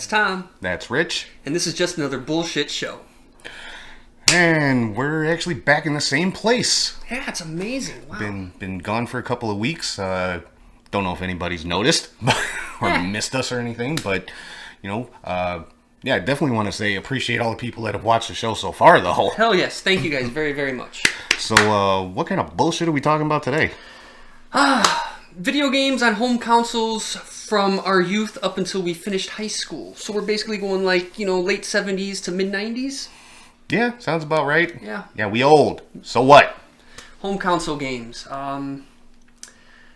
That's Tom. That's Rich. And this is just another bullshit show. And we're actually back in the same place. Yeah, it's amazing. Wow. Been gone for a couple of weeks. Don't know if anybody's noticed or missed us or anything, but I definitely want to say appreciate all the people that have watched the show so far, though. Hell yes. Thank you guys very, very much. So, what kind of bullshit are we talking about today? Video games on home consoles from our youth up until we finished high school. So we're basically going like, late 70s to mid 90s. Yeah, sounds about right. Yeah. Yeah, we old. So what? Home console games.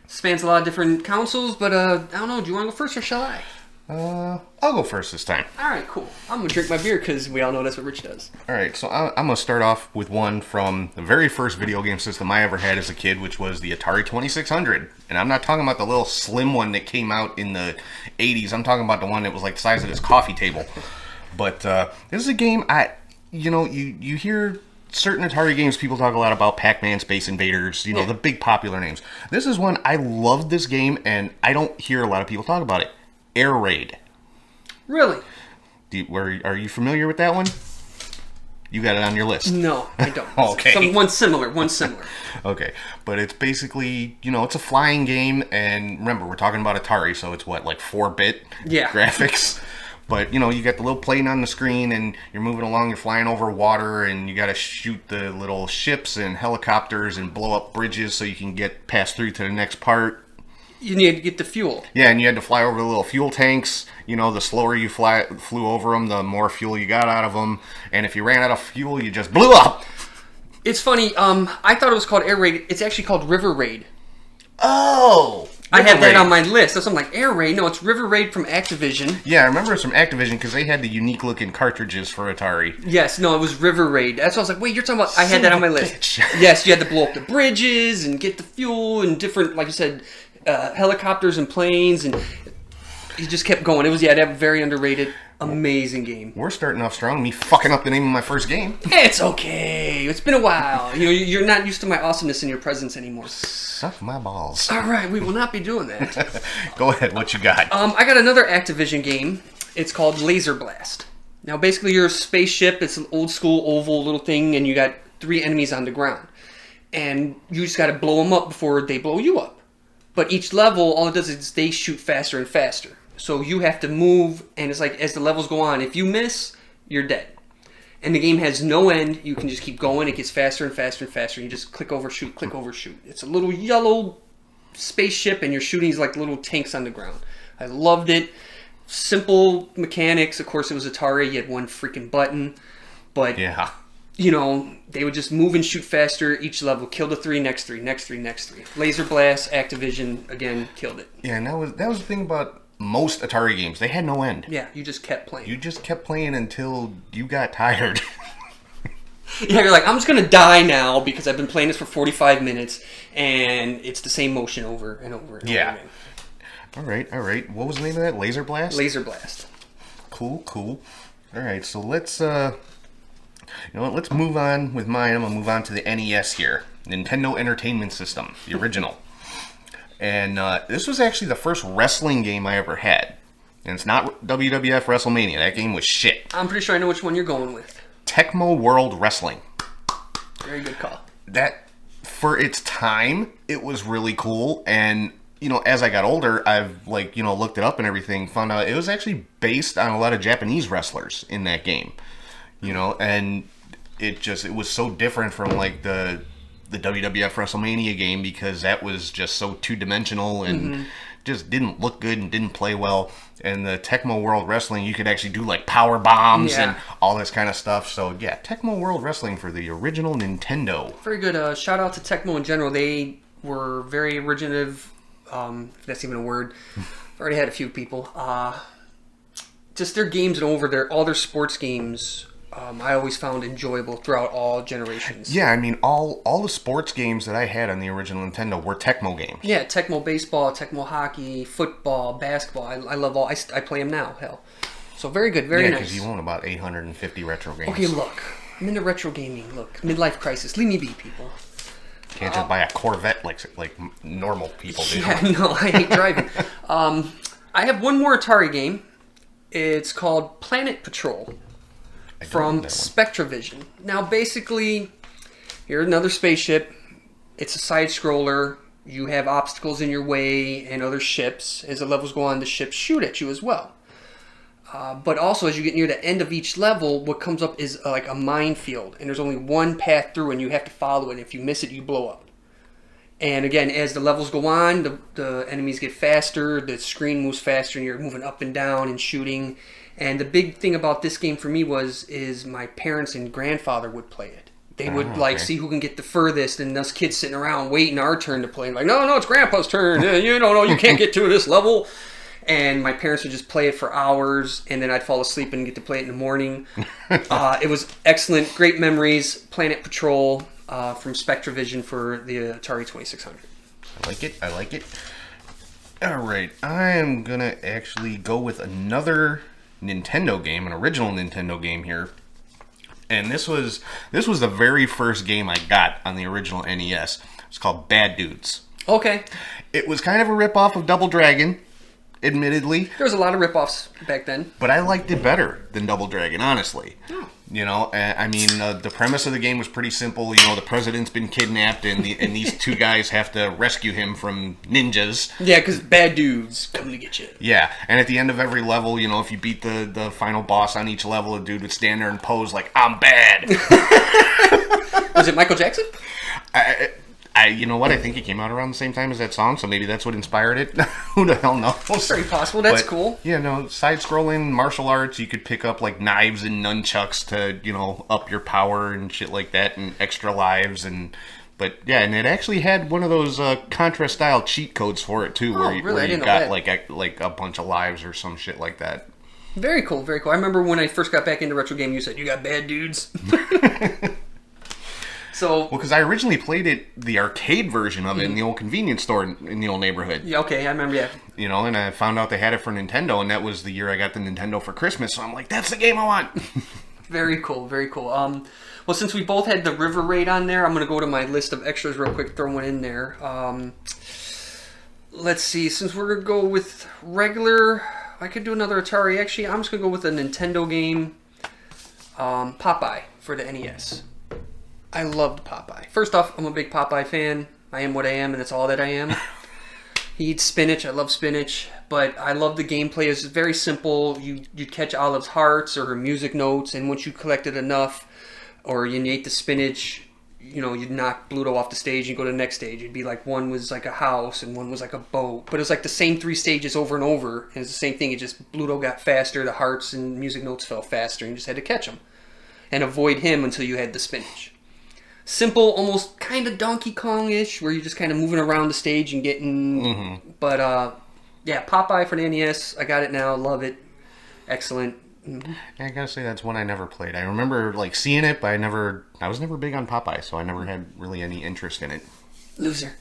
Spans a lot of different consoles, but I don't know. Do you want to go first or shall I? I'll go first this time. All right, cool. I'm going to drink my beer because we all know that's what Rich does. All right, so I'm going to start off with one from the very first video game system I ever had as a kid, which was the Atari 2600. And I'm not talking about the little slim one that came out in the 80s. I'm talking about the one that was like the size of this coffee table. But this is a game you hear certain Atari games, people talk a lot about Pac-Man, Space Invaders, the big popular names. This is one, I loved this game, and I don't hear a lot of people talk about it. Air Raid. Really? Are you familiar with that one? You got it on your list. No, I don't. Okay. One similar. Okay, but it's basically, it's a flying game, and remember, we're talking about Atari, so it's what, like 4-bit graphics? But, you got the little plane on the screen, and you're moving along, you're flying over water, and you got to shoot the little ships and helicopters and blow up bridges so you can pass through to the next part. You need to get the fuel. Yeah, and you had to fly over the little fuel tanks. The slower you flew over them, the more fuel you got out of them. And if you ran out of fuel, you just blew up. It's funny. I thought it was called Air Raid. It's actually called River Raid. Oh! I had that on my list. That's I'm like, Air Raid? No, it's River Raid from Activision. Yeah, I remember it's from Activision because they had the unique looking cartridges for Atari. Yes, no, it was River Raid. That's what I was like, wait, you're talking about... I had that on my list. Yes, you had to blow up the bridges and get the fuel and different, like you said, helicopters and planes, and you just kept going. It was, that very underrated, amazing game. We're starting off strong. Me fucking up the name of my first game. It's okay. It's been a while. You're not used to my awesomeness in your presence anymore. Suck my balls. All right, we will not be doing that. Go ahead. What you got? I got another Activision game. It's called Laser Blast. Now, basically, you're a spaceship. It's an old school oval little thing, and you got 3 enemies on the ground. And you just got to blow them up before they blow you up. But each level, all it does is they shoot faster and faster. So you have to move, and it's like, as the levels go on, if you miss, you're dead. And the game has no end. You can just keep going. It gets faster and faster and faster. You just click over, shoot, click over, shoot. It's a little yellow spaceship, and you're shooting these like little tanks on the ground. I loved it. Simple mechanics. Of course, it was Atari. You had one freaking button. But, they would just move and shoot faster each level. Kill the 3, next 3, next 3, next 3. Laser Blast, Activision, again, killed it. Yeah, and that was the thing about most Atari games. They had no end. Yeah, you just kept playing. You just kept playing until you got tired. Yeah, you're like, I'm just going to die now because I've been playing this for 45 minutes, and it's the same motion over and over and over again. All right. What was the name of that? Laser Blast? Laser Blast. Cool. All right, so let's... let's move on with mine. I'm going to move on to the NES here. Nintendo Entertainment System, the original. And this was actually the first wrestling game I ever had. And it's not WWF WrestleMania. That game was shit. I'm pretty sure I know which one you're going with. Tecmo World Wrestling. Very good call. That, for its time, it was really cool. And, as I got older, I've, looked it up and everything, found out it was actually based on a lot of Japanese wrestlers in that game. And it was so different from the WWF WrestleMania game because that was just so two-dimensional and just didn't look good and didn't play well. And the Tecmo World Wrestling, you could actually do power bombs and all this kind of stuff. So yeah, Tecmo World Wrestling for the original Nintendo. Very good. Shout out to Tecmo in general. They were very originative, if that's even a word. I've already had a few people. Just their games and all their sports games... I always found enjoyable throughout all generations. Yeah, I mean, all the sports games that I had on the original Nintendo were Tecmo games. Yeah, Tecmo Baseball, Tecmo Hockey, football, basketball. I love all. I play them now, hell. So very good, very nice. Yeah, because you own about 850 retro games. Okay, look. I'm into retro gaming. Look, midlife crisis. Leave me be, people. Can't just buy a Corvette like normal people do. Yeah, no, I hate driving. I have one more Atari game. It's called Planet Patrol from Spectravision. Now, basically, here's another spaceship. It's a side scroller. You have obstacles in your way and other ships. As the levels go on, the ships shoot at you as well. But also, as you get near the end of each level, what comes up is like a minefield. And there's only one path through, and you have to follow it. If you miss it, you blow up. And again, as the levels go on, the enemies get faster, the screen moves faster, and you're moving up and down and shooting. And the big thing about this game for me is my parents and grandfather would play it. They would see who can get the furthest, and us kids sitting around waiting our turn to play. Like, no, it's Grandpa's turn. You don't know, you can't get to this level. And my parents would just play it for hours, and then I'd fall asleep and get to play it in the morning. It was excellent, great memories. Planet Patrol from Spectravision for the Atari 2600. I like it. All right, I am going to actually go with another Nintendo game, an original Nintendo game here. And this was the very first game I got on the original NES. It's called Bad Dudes. Okay. It was kind of a ripoff of Double Dragon, admittedly. There was a lot of ripoffs back then. But I liked it better than Double Dragon, honestly. Oh. You know, I mean, the premise of the game was pretty simple. You know, the president's been kidnapped, and these two guys have to rescue him from ninjas. Yeah, because bad dudes come to get you. Yeah, and at the end of every level, you know, if you beat the final boss on each level, a dude would stand there and pose like, I'm bad. Was it Michael Jackson? You know what? I think it came out around the same time as that song, so maybe that's what inspired it. Who the hell knows? It's very possible. That's cool. Yeah, no, side-scrolling martial arts. You could pick up like knives and nunchucks to, you know, up your power and shit like that, and extra lives But yeah, and it actually had one of those Contra-style cheat codes for it too, where you got like a bunch of lives or some shit like that. Very cool, very cool. I remember when I first got back into retro game, you said you got bad dudes. Well, because I originally played the arcade version of it in the old convenience store in the old neighborhood. Yeah, okay, I remember, yeah. You know, and I found out they had it for Nintendo, and that was the year I got the Nintendo for Christmas, so I'm like, that's the game I want! Very cool, very cool. Well, since we both had the River Raid on there, I'm going to go to my list of extras real quick, throw one in there. Let's see, since we're going to go with regular... I could do another Atari. Actually, I'm just going to go with a Nintendo game, Popeye, for the NES. I loved Popeye. First off, I'm a big Popeye fan. I am what I am, and that's all that I am. He eats spinach. I love spinach. But I love the gameplay. It's very simple. You'd catch Olive's hearts or her music notes, and once you collected enough, or you ate the spinach, you know, you'd knock Bluto off the stage and go to the next stage. It'd be like one was like a house and one was like a boat. But it was like the same 3 stages over and over. And it's the same thing. It just, Bluto got faster, the hearts and music notes fell faster, and you just had to catch them. And avoid him until you had the spinach. Simple, almost kind of Donkey Kong-ish, where you're just kind of moving around the stage and getting... Mm-hmm. But, yeah, Popeye for the NES. I got it now. Love it. Excellent. Mm-hmm. Yeah, I gotta say, that's one I never played. I remember, like, seeing it, but I was never big on Popeye, so I never had really any interest in it. Loser.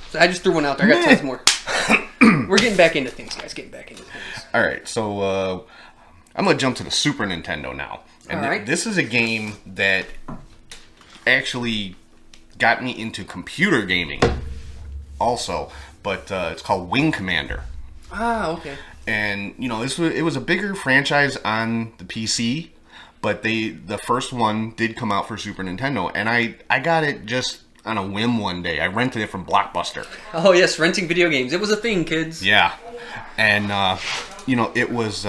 So I just threw one out there. I got tons more. We're getting back into things, guys. Getting back into things. All right, so I'm going to jump to the Super Nintendo now. And all right. This is a game that... actually got me into computer gaming also, but it's called Wing Commander. Ah, okay. And you know, it was a bigger franchise on the PC, but the first one did come out for Super Nintendo, and I got it just on a whim one day. I rented it from Blockbuster. Oh yes, renting video games. It was a thing, kids. Yeah. And you know, it was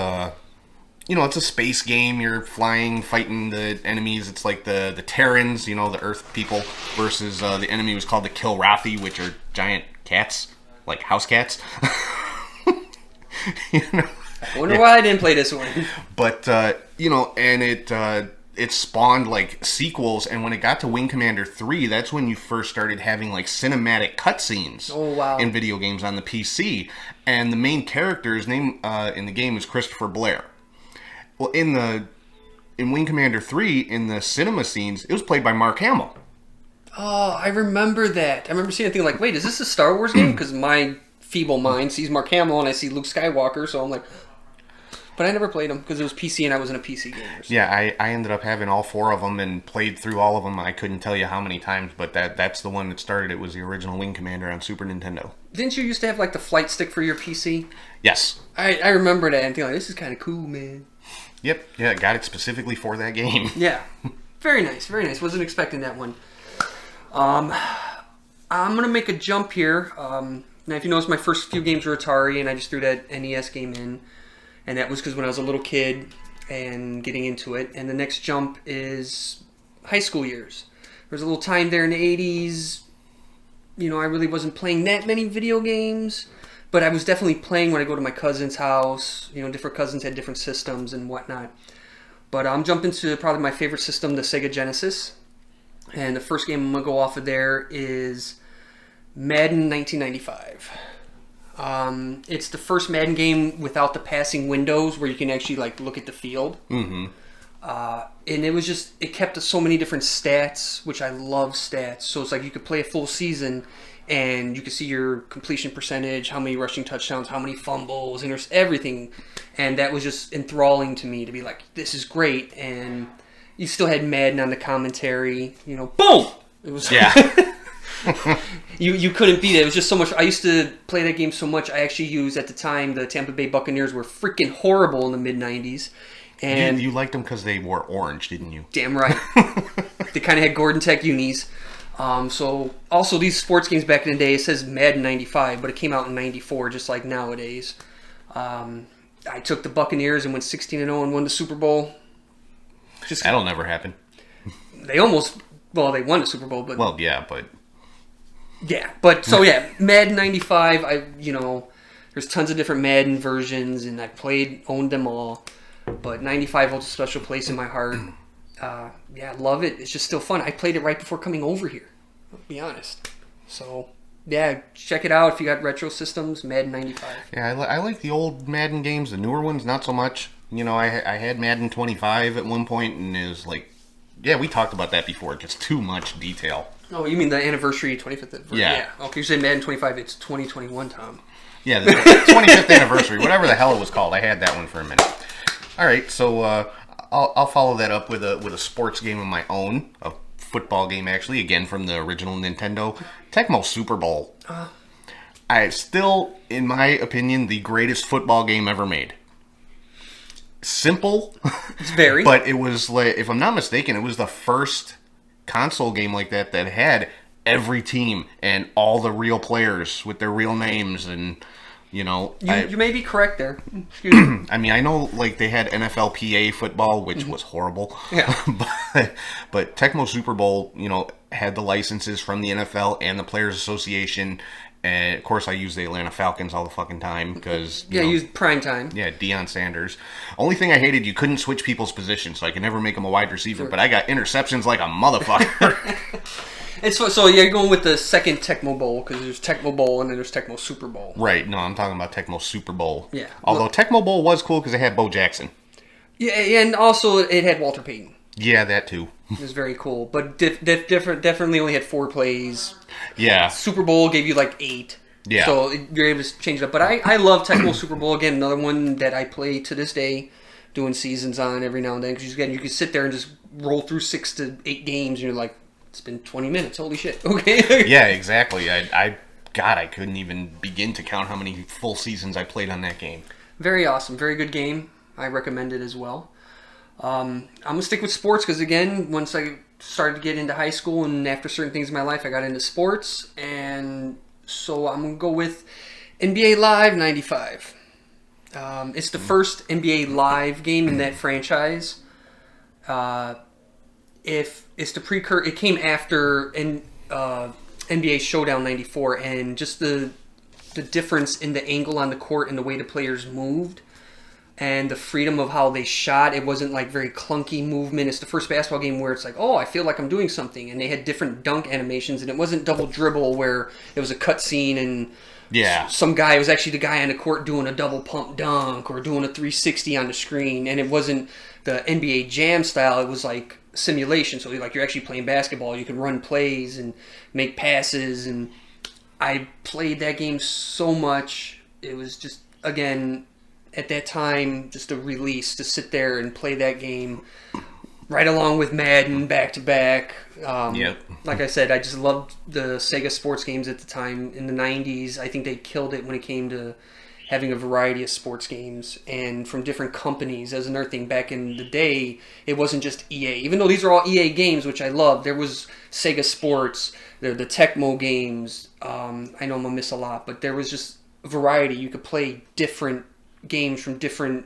you know, it's a space game. You're flying, fighting the enemies. It's like the Terrans, you know, the Earth people, versus the enemy was called the Kilrathi, which are giant cats, like house cats. You know? I wonder why I didn't play this one. But, you know, and it spawned, like, sequels, and when it got to Wing Commander 3, that's when you first started having, like, cinematic cutscenes in video games on the PC. And the main character's name in the game is Christopher Blair. Well, in Wing Commander 3, in the cinema scenes, it was played by Mark Hamill. Oh, I remember that. I remember seeing a thing like, wait, is this a Star Wars game? Because my feeble mind sees Mark Hamill and I see Luke Skywalker, so I'm like, But I never played them because it was PC and I wasn't a PC gamer. So. Yeah, I ended up having all 4 of them and played through all of them. I couldn't tell you how many times, but that's the one that started. It was the original Wing Commander on Super Nintendo. Didn't you used to have like the flight stick for your PC? Yes. I remember that and thinking, like, this is kind of cool, man. Yep. Yeah, got it specifically for that game. Yeah. Very nice, very nice. Wasn't expecting that one. I'm going to make a jump here. Now, if you notice, my first few games were Atari, and I just threw that NES game in. And that was because when I was a little kid and getting into it. And the next jump is high school years. There was a little time there in the 80s. You know, I really wasn't playing that many video games. But I was definitely playing when I go to my cousin's house. You know, different cousins had different systems and whatnot. But I'm jumping to probably my favorite system, the Sega Genesis. And the first game I'm going to go off of there is Madden 1995. It's the first Madden game without the passing windows where you can actually like look at the field. Mm-hmm. And it was just, it kept so many different stats, which I love stats. So it's like you could play a full season and you could see your completion percentage, how many rushing touchdowns, how many fumbles, and everything. And that was just enthralling to me to be like, this is great. And you still had Madden on the commentary, you know, boom! It was Yeah. You couldn't beat it. It was just so much. I used to play that game so much. I actually used, at the time, the Tampa Bay Buccaneers were freaking horrible in the mid-90s. And you liked them because they wore orange, didn't you? Damn right. They kind of had Gordon Tech unis. So, also, these sports games back in the day, it says Madden 95, but it came out in 94, just like nowadays. I took the Buccaneers and went 16-0 and won the Super Bowl. That'll never happen. They almost, well, they won the Super Bowl, but... Well, yeah, but... Yeah, but, so yeah, Madden 95, there's tons of different Madden versions, and I owned them all. But 95 holds a special place in my heart. Yeah, love it. It's just still fun. I played it right before coming over here, I'll be honest. So, yeah, check it out if you got retro systems, Madden 95. Yeah, I like the old Madden games. The newer ones, not so much. You know, I had Madden 25 at one point, and it was like, yeah, we talked about that before. Just too much detail. Oh, you mean the anniversary 25th anniversary? Yeah. Okay, you say Madden 25, it's 2021, Tom. Yeah, the 25th anniversary, whatever the hell it was called. I had that one for a minute. All right, so I'll follow that up with a sports game of my own, a football game actually, again from the original Nintendo, Tecmo Super Bowl. I still, in my opinion, the greatest football game ever made. Simple, It's very. but it was like, if I'm not mistaken, it was the first console game like that had every team and all the real players with their real names, and you know, You may be correct there. Excuse me. I mean, I know like they had NFLPA football, which was horrible. Yeah. but Tecmo Super Bowl, you know, had the licenses from the NFL and the Players Association, and of course I use the Atlanta Falcons all the fucking time because Yeah, use prime time. yeah, Deion Sanders. Only thing I hated, you couldn't switch people's positions, so I could never make them a wide receiver. But I got interceptions like a motherfucker. And so you're going with the second Tecmo Bowl because there's Tecmo Bowl and then there's Tecmo Super Bowl. Right? No, I'm talking about Tecmo Super Bowl. Yeah. Although Tecmo Bowl was cool because it had Bo Jackson. Yeah, and also it had Walter Payton. Yeah, that too. It was very cool, but definitely only had 4 plays. Yeah. Super Bowl gave you like 8. Yeah. So you're able to change it up. But I love Tecmo Super Bowl. Again, another one that I play to this day, doing seasons on every now and then. Because you can sit there and just roll through 6 to 8 games, and you're like, it's been 20 minutes. Holy shit. Okay. Yeah, exactly. I couldn't even begin to count how many full seasons I played on that game. Very awesome. Very good game. I recommend it as well. I'm going to stick with sports because, again, once I started to get into high school and after certain things in my life, I got into sports. And so I'm going to go with NBA Live 95. It's the first NBA Live game in that franchise. If it's the precursor, it came after NBA Showdown 94, and just the difference in the angle on the court and the way the players moved and the freedom of how they shot. It wasn't like very clunky movement. It's the first basketball game where it's like, oh, I feel like I'm doing something. And they had different dunk animations, and it wasn't double dribble where it was a cut scene and Yeah. some guy, it was actually the guy on the court doing a double pump dunk or doing a 360 on the screen. And it wasn't the NBA Jam style. It was like simulation. So like you're actually playing basketball. You can run plays and make passes. And I played that game so much. It was just, again, at that time, just a release to sit there and play that game right along with Madden back to back. Yep. Like I said, I just loved the Sega sports games at the time in the 90s. I think they killed it when it came to having a variety of sports games and from different companies. As another thing, back in the day, it wasn't just EA. Even though these are all EA games, which I love, there was Sega Sports, the Tecmo games. I know I'm going to miss a lot, but there was just a variety. You could play different games from different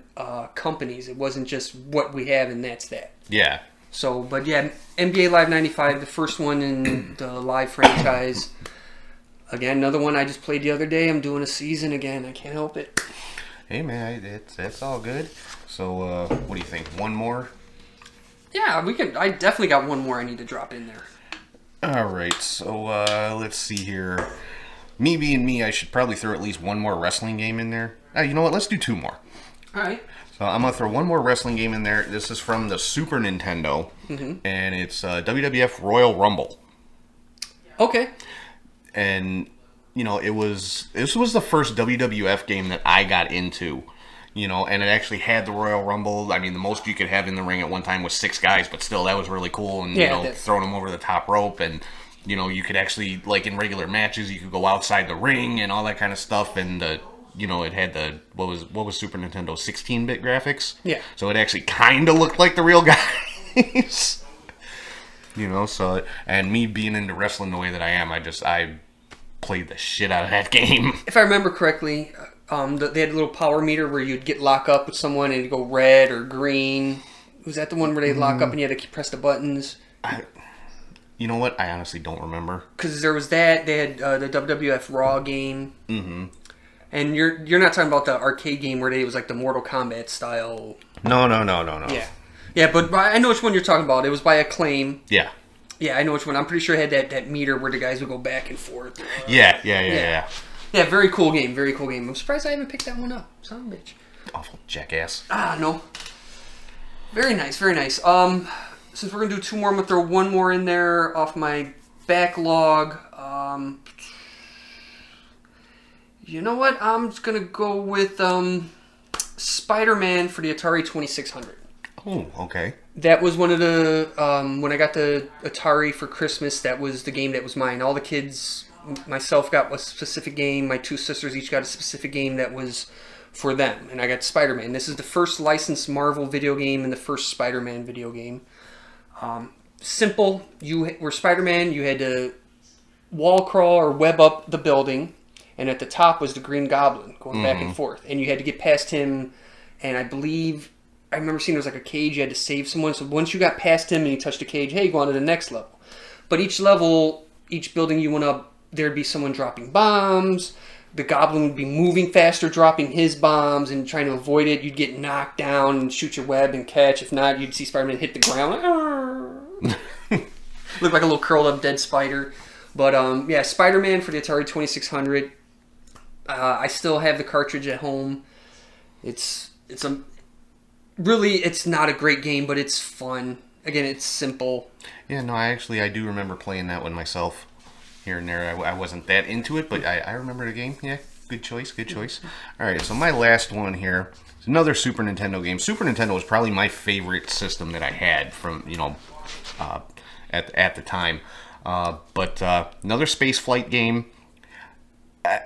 companies. It wasn't just what we have and that's that. Yeah. So, but yeah, NBA Live 95, the first one in the Live franchise. Again, another one I just played the other day. I'm doing a season again. I can't help it. Hey, man, that's all good. So, what do you think? One more? Yeah, we can. I definitely got one more I need to drop in there. All right. So, let's see here. Me being me, I should probably throw at least one more wrestling game in there. You know what? Let's do two more. All right. So I'm going to throw one more wrestling game in there. This is from the Super Nintendo, and it's WWF Royal Rumble. Okay. And, you know, this was the first WWF game that I got into, you know, and it actually had the Royal Rumble. I mean, the most you could have in the ring at one time was 6 guys, but still, that was really cool. And, you know, throwing them over the top rope, and, you know, you could actually, like in regular matches, you could go outside the ring and all that kind of stuff. And, you know, it had the, what was Super Nintendo, 16-bit graphics? Yeah. So it actually kind of looked like the real guys. You know, so, and me being into wrestling the way that I am, I played the shit out of that game. If I remember correctly, they had a little power meter where you'd get lock up with someone and it'd go red or green. Was that the one where they'd lock up and you had to press the buttons? You know what? I honestly don't remember. Because there was that. They had the WWF Raw game. Mm-hmm. And you're not talking about the arcade game where it was like the Mortal Kombat style. No. Yeah. Yeah, but I know which one you're talking about. It was by Acclaim. Yeah. Yeah, I know which one. I'm pretty sure it had that meter where the guys would go back and forth. Yeah. Yeah, very cool game. Very cool game. I'm surprised I haven't picked that one up. Son of a bitch. Awful jackass. No. Very nice, very nice. Since we're going to do two more, I'm going to throw one more in there off my backlog. You know what? I'm just going to go with Spider-Man for the Atari 2600. Oh, okay. That was one of the, when I got the Atari for Christmas, that was the game that was mine. All the kids, myself got a specific game. My 2 sisters each got a specific game that was for them. And I got Spider-Man. This is the first licensed Marvel video game and the first Spider-Man video game. Simple. You were Spider-Man. You had to wall crawl or web up the building. And at the top was the Green Goblin going back and forth. And you had to get past him. And I remember seeing there was like a cage. You had to save someone. So once you got past him and you touched the cage, hey, go on to the next level. But each level, each building you went up, there'd be someone dropping bombs. The Goblin would be moving faster, dropping his bombs and trying to avoid it. You'd get knocked down and shoot your web and catch. If not, you'd see Spider-Man hit the ground. Look like a little curled up dead spider. But yeah, Spider-Man for the Atari 2600. I still have the cartridge at home. It's not a great game, but it's fun. Again, it's simple. Yeah, no, I do remember playing that one myself. Here and there, I wasn't that into it, but I remember the game. Yeah, good choice. All right, so my last one here is another Super Nintendo game. Super Nintendo was probably my favorite system that I had from, you know, at the time. But another space flight game.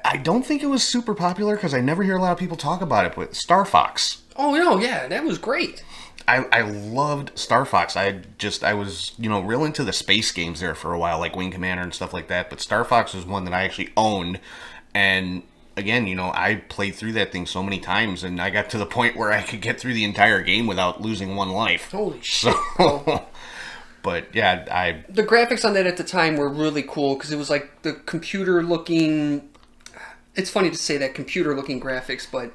I don't think it was super popular because I never hear a lot of people talk about it, but Star Fox. Oh, no, yeah, that was great. I loved Star Fox. I was, you know, real into the space games there for a while, like Wing Commander and stuff like that. But Star Fox was one that I actually owned. And again, you know, I played through that thing so many times, and I got to the point where I could get through the entire game without losing one life. Holy shit. So, but yeah, the graphics on that at the time were really cool because it was like the computer looking. It's funny to say that computer looking graphics, but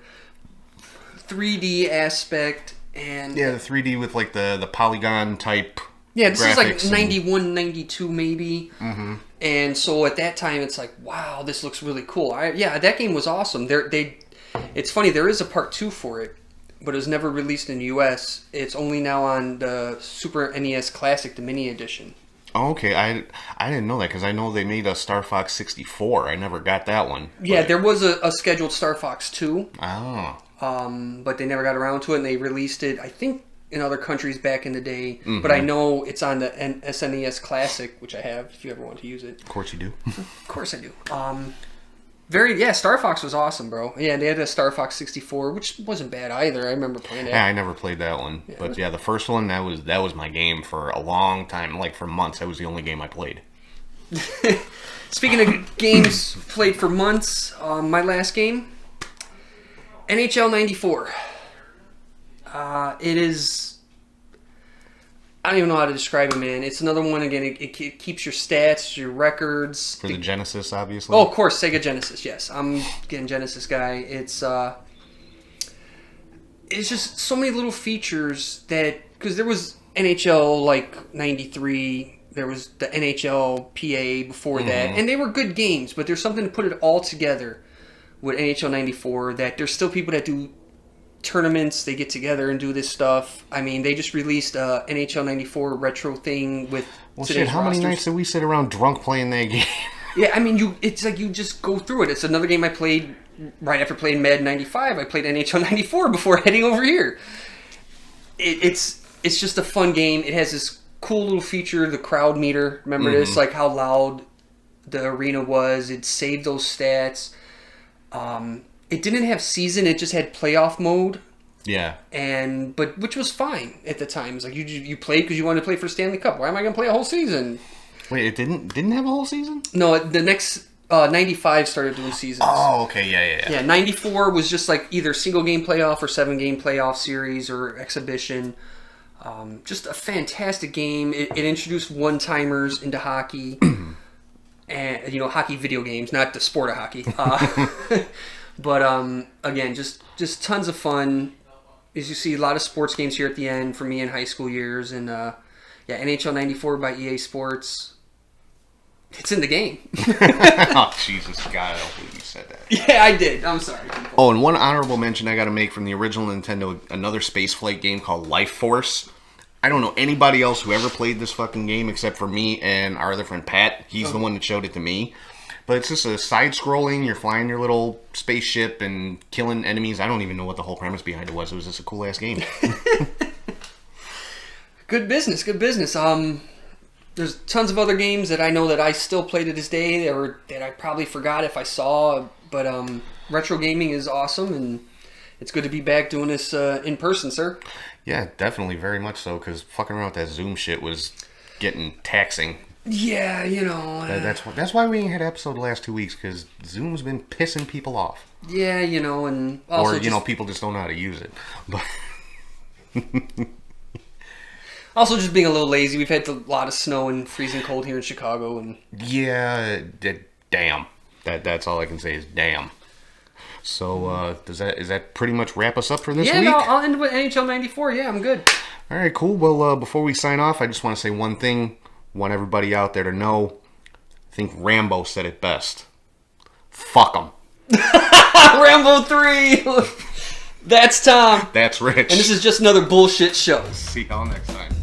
3D aspect. And yeah, the 3D with like the polygon type. Yeah, this is like 91, 92 maybe. Mm-hmm. And so at that time, it's like, wow, this looks really cool. That game was awesome. It's funny, there is a part 2 for it, but it was never released in the U.S. It's only now on the Super NES Classic, the mini edition. Oh, okay, I didn't know that because I know they made a Star Fox 64. I never got that one. Yeah, there was a scheduled Star Fox 2. Oh. but they never got around to it, and they released it, I think, in other countries back in the day. But I know it's on the SNES Classic, which I have, if you ever want to use it. Of course you do. Of course I do. Star Fox was awesome, bro. Yeah, they had a Star Fox 64, which wasn't bad either. I remember playing it. Yeah, I never played that one. But yeah, the first one, that was my game for a long time. Like, for months. That was the only game I played. Speaking of games played for months, my last game, NHL 94. It is... I don't even know how to describe it, man. It's another one, again, it keeps your stats, your records. For the Genesis, obviously? Oh, of course, Sega Genesis, yes. I'm getting Genesis guy. It's just so many little features that... Because there was NHL, like, 93... There was the NHL PA before that, and they were good games, but there's something to put it all together with NHL 94 that there's still people that do tournaments, they get together and do this stuff. I mean, they just released a NHL 94 retro thing with today's how many rosters. nights did we sit around drunk playing that game? Yeah, I mean, it's like you just go through it. It's another game I played right after playing Madden 95. I played NHL 94 before heading over here. It's just a fun game. It has this cool little feature, the crowd meter. Remember this? Like how loud the arena was. It saved those stats. It didn't have season. It just had playoff mode. Yeah. But which was fine at the time. It's like you played because you wanted to play for Stanley Cup. Why am I going to play a whole season? Wait, it didn't have a whole season? No, the next 95 started doing seasons. Oh, okay, yeah. Yeah, 94 was just like either single game playoff or 7-game playoff series or exhibition. Just a fantastic game. It introduced one-timers into hockey, and hockey video games, not the sport of hockey. But again, just tons of fun. As you see, a lot of sports games here at the end for me in high school years, and NHL 94 by EA Sports. It's in the game. Oh, Jesus, God, I don't believe you said that. Yeah, I did. I'm sorry. Oh, and one honorable mention I got to make from the original Nintendo, another spaceflight game called Life Force. I don't know anybody else who ever played this fucking game except for me and our other friend Pat. He's the one that showed it to me. But it's just a side-scrolling, you're flying your little spaceship and killing enemies. I don't even know what the whole premise behind it was. It was just a cool-ass game. Good business. There's tons of other games that I know that I still play to this day that I probably forgot if I saw. But retro gaming is awesome, and it's good to be back doing this in person, sir. Yeah, definitely, very much so, because fucking around with that Zoom shit was getting taxing. Yeah, That's why we ain't had an episode the last 2 weeks, because Zoom's been pissing people off. Yeah, and also people just don't know how to use it. But also just being a little lazy. We've had a lot of snow and freezing cold here in Chicago, and yeah, damn. That's all I can say is damn. So is that pretty much wrap us up for this week? Yeah, I'll end with NHL 94. Yeah, I'm good. All right, cool. Well, before we sign off, I just want to say one thing. Want everybody out there to know, I think Rambo said it best. Fuck them. Rambo 3! That's Tom. That's Rich. And this is just another bullshit show. See y'all next time.